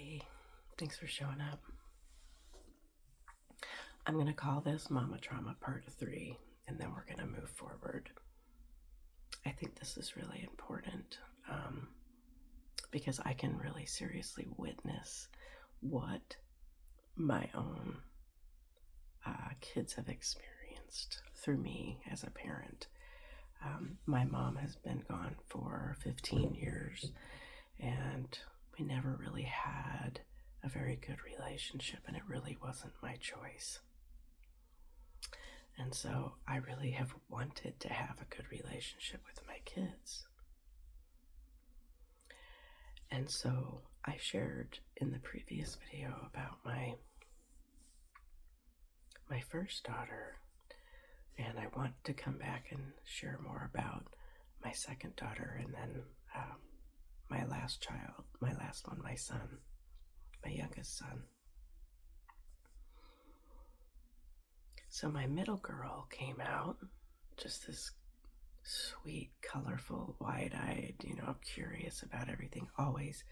Hey, thanks for showing up. I'm going to call this Mama Trauma Part 3, and then we're going to move forward. I think this is really important because I can really seriously witness what my own kids have experienced through me as a parent. My mom has been gone for 15 years, and we never really had a very good relationship, and it really wasn't my choice. And so I really have wanted to have a good relationship with my kids. And so I shared in the previous video about my first daughter, and I want to come back and share more about my second daughter, and then my last child, my last one, my son, my youngest son. So my middle girl came out, just this sweet, colorful, wide-eyed, curious about everything, always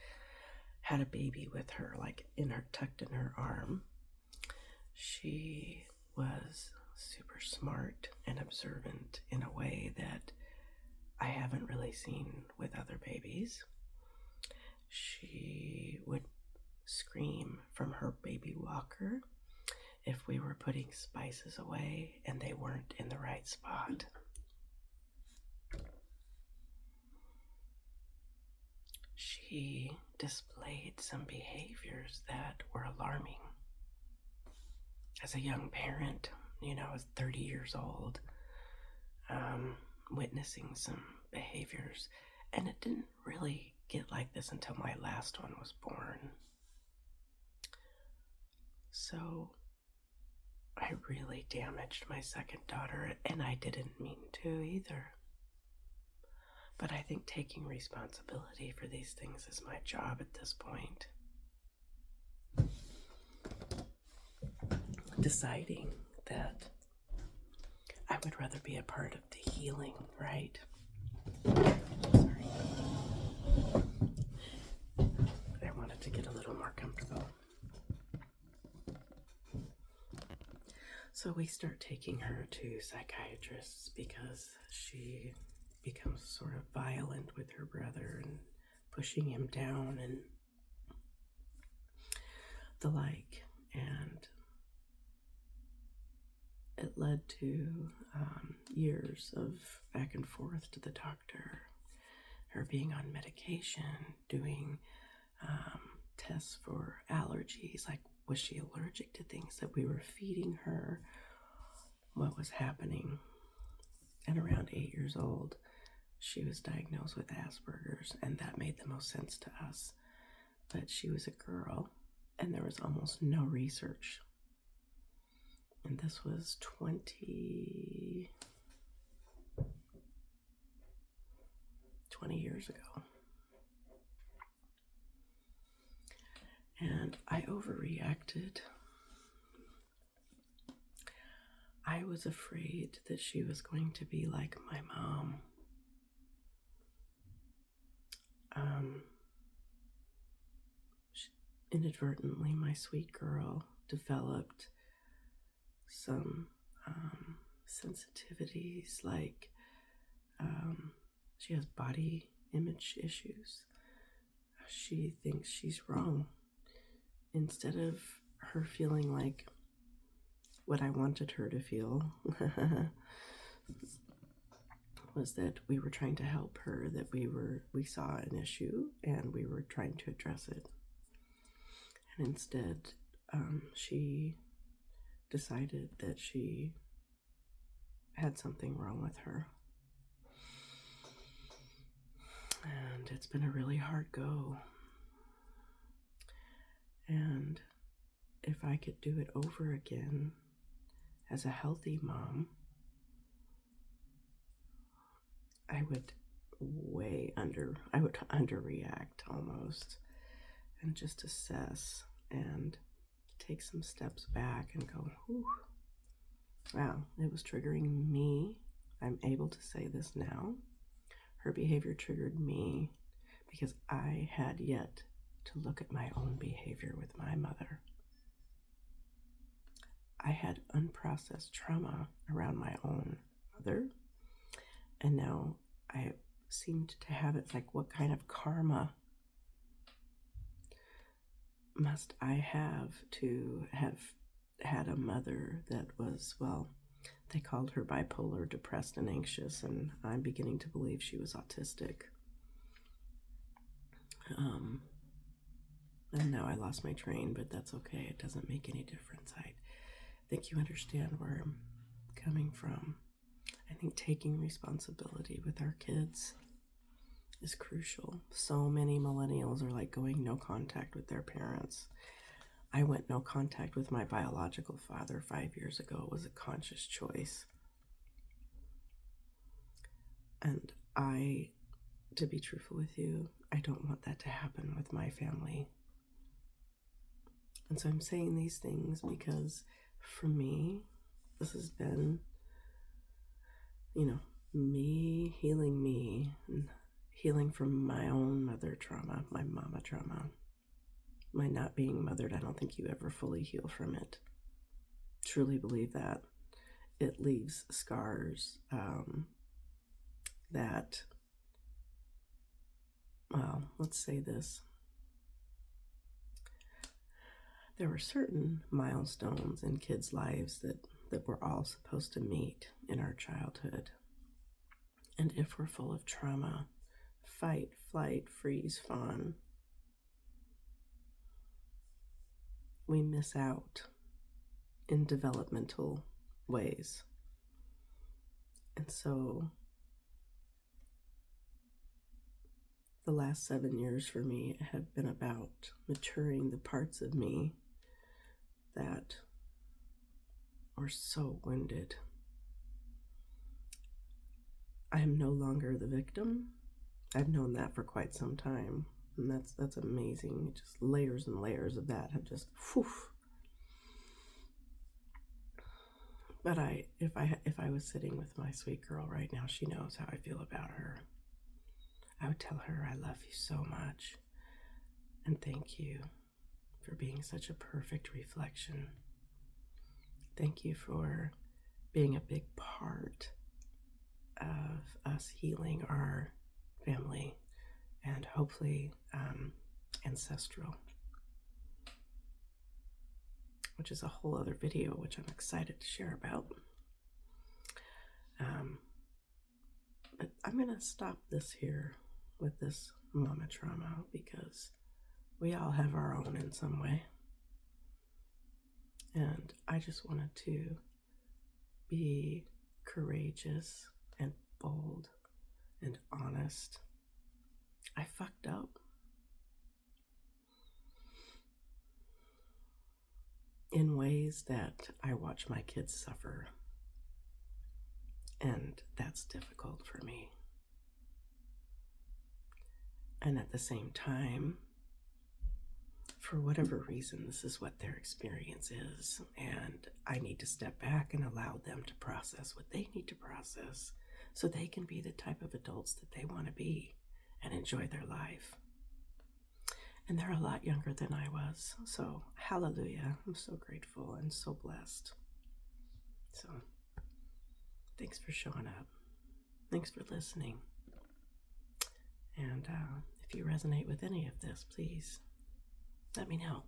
had a baby with her, like tucked in her arm. She was super smart and observant in a way that I haven't really seen with other babies. She would scream from her baby walker if we were putting spices away and they weren't in the right spot. She displayed some behaviors that were alarming. As a young parent, I was 30 years old, witnessing some behaviors, and it didn't really get like this until my last one was born. So I really damaged my second daughter, and I didn't mean to either. But I think taking responsibility for these things is my job at this point. Deciding that I would rather be a part of the healing, right? Sorry. I wanted to get a little more comfortable. So we start taking her to psychiatrists because she becomes sort of violent with her brother and pushing him down and the like. And it led to years of back and forth to the doctor, her being on medication, doing tests for allergies, like was she allergic to things that we were feeding her, what was happening. At around 8 years old, she was diagnosed with Asperger's, and that made the most sense to us. But she was a girl, and there was almost no research. And this was 20 years ago. And I overreacted. I was afraid that she was going to be like my mom. Inadvertently, my sweet girl developed some sensitivities, like she has body image issues. She thinks she's wrong. Instead of her feeling like what I wanted her to feel was that we were trying to help her, that we saw an issue and we were trying to address it. And instead, she decided that she had something wrong with her. And it's been a really hard go. And if I could do it over again as a healthy mom, I would underreact almost, and just assess and take some steps back and go, whew, wow, it was triggering me. I'm able to say this now. Her behavior triggered me because I had yet to look at my own behavior with my mother. I had unprocessed trauma around my own mother, and now I seemed to have it like, what kind of karma must I have to have had a mother that was, well, they called her bipolar, depressed, and anxious, and I'm beginning to believe she was autistic. And now I lost my train, but that's okay. It doesn't make any difference. I think you understand where I'm coming from. I think taking responsibility with our kids is crucial. So many millennials are like going no contact with their parents. I went no contact with my biological father 5 years ago. It was a conscious choice. And to be truthful with you, I don't want that to happen with my family. And so I'm saying these things because for me, this has been, me and healing from my own mother trauma, my mama trauma, my not being mothered. I don't think you ever fully heal from it. Truly believe that. It leaves scars that, well, let's say this. There were certain milestones in kids' lives that we're all supposed to meet in our childhood. And if we're full of trauma, fight, flight, freeze, fawn, we miss out in developmental ways. And so the last 7 years for me have been about maturing the parts of me that were so wounded. I am no longer the victim. I've known that for quite some time, and that's amazing. Just layers and layers of that have just, whew. But if I was sitting with my sweet girl right now, she knows how I feel about her. I would tell her I love you so much, and thank you for being such a perfect reflection. Thank you for being a big part of us healing our family and hopefully ancestral, which is a whole other video which I'm excited to share about. But I'm going to stop this here with this mama trauma because we all have our own in some way. And I just wanted to be courageous and bold and honest. I fucked up. In ways that I watch my kids suffer. And that's difficult for me. And at the same time, for whatever reason, this is what their experience is. And I need to step back and allow them to process what they need to process so they can be the type of adults that they want to be and enjoy their life. And they're a lot younger than I was. So, hallelujah. I'm so grateful and so blessed. So, thanks for showing up. Thanks for listening. And if you resonate with any of this, please let me know.